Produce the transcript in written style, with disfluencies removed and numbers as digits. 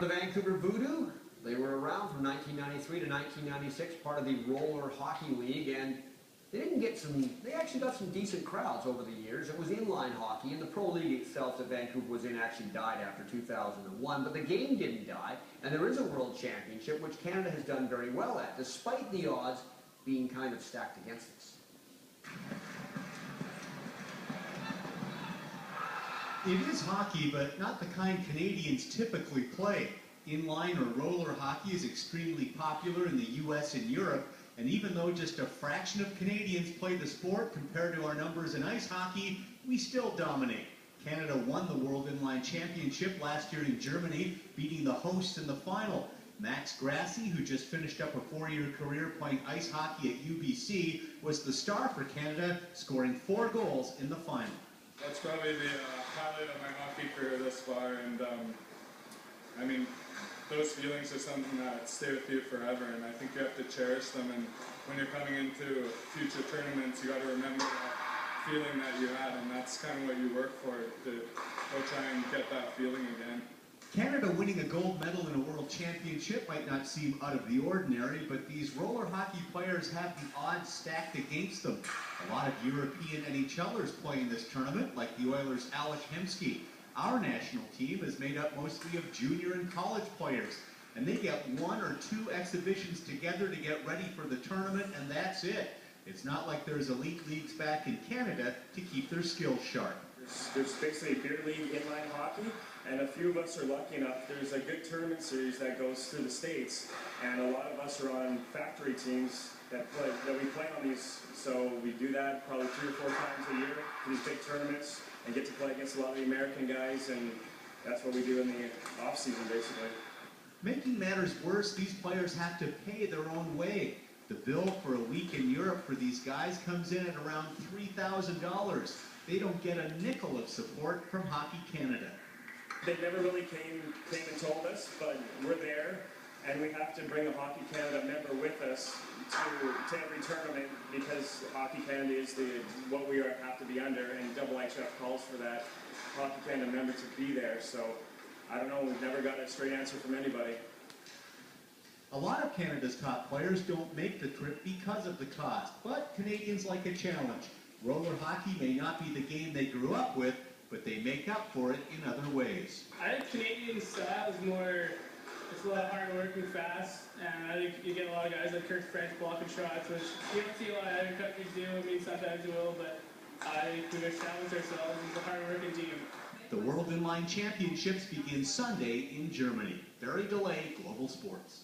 The Vancouver Voodoo, they were around from 1993 to 1996, part of the Roller Hockey League, and they actually got some decent crowds over the years. It was inline hockey, and the pro league itself that Vancouver was in actually died after 2001, but the game didn't die, and there is a world championship, which Canada has done very well at, despite the odds being kind of stacked against us. It is hockey, but not the kind Canadians typically play. Inline or roller hockey is extremely popular in the US and Europe, and even though just a fraction of Canadians play the sport compared to our numbers in ice hockey, we still dominate. Canada won the World Inline Championship last year in Germany, beating the hosts in the final. Max Grassi, who just finished up a 4-year career playing ice hockey at UBC, was the star for Canada, scoring 4 goals in the final. That's probably the highlight of my hockey career thus far, and I mean, those feelings are something that stay with you forever, and I think you have to cherish them, and when you're coming into future tournaments, you got to remember that feeling that you had, and that's kind of what you work for, to go try and get that feeling again. Canada winning a gold medal in a world championship might not seem out of the ordinary, but these roller hockey players have the odds stacked against them. A lot of European NHLers play in this tournament, like the Oilers' Alex Hemsky. Our national team is made up mostly of junior and college players, and they get 1 or 2 exhibitions together to get ready for the tournament, and that's it. It's not like there's elite leagues back in Canada to keep their skills sharp. There's basically a beer league inline hockey, and a few of us are lucky enough. There's a good tournament series that goes through the States, and a lot of us are on factory teams that we play on these. So we do that probably 3 or 4 times a year for these big tournaments and get to play against a lot of the American guys, and that's what we do in the off season basically. Making matters worse, these players have to pay their own way. The bill for a week in Europe for these guys comes in at around $3,000. They don't get a nickel of support from Hockey Canada. They never really came and told us, but we're there, and we have to bring a Hockey Canada member with us to every tournament, because Hockey Canada is what we have to be under, and IHF calls for that Hockey Canada member to be there. So I don't know, we've never got a straight answer from anybody. A lot of Canada's top players don't make the trip because of the cost, but Canadians like a challenge. Roller hockey may not be the game they grew up with, but they make up for it in other ways. I think Canadian style is more, it's a lot hard work and fast, and I think you get a lot of guys like Kirk French blocking shots, which you don't see a lot of other countries do. I mean, sometimes you will, but I think we just challenge ourselves as a hard-working team. The World Inline Championships begin Sunday in Germany. Barry DeLay, Global Sports.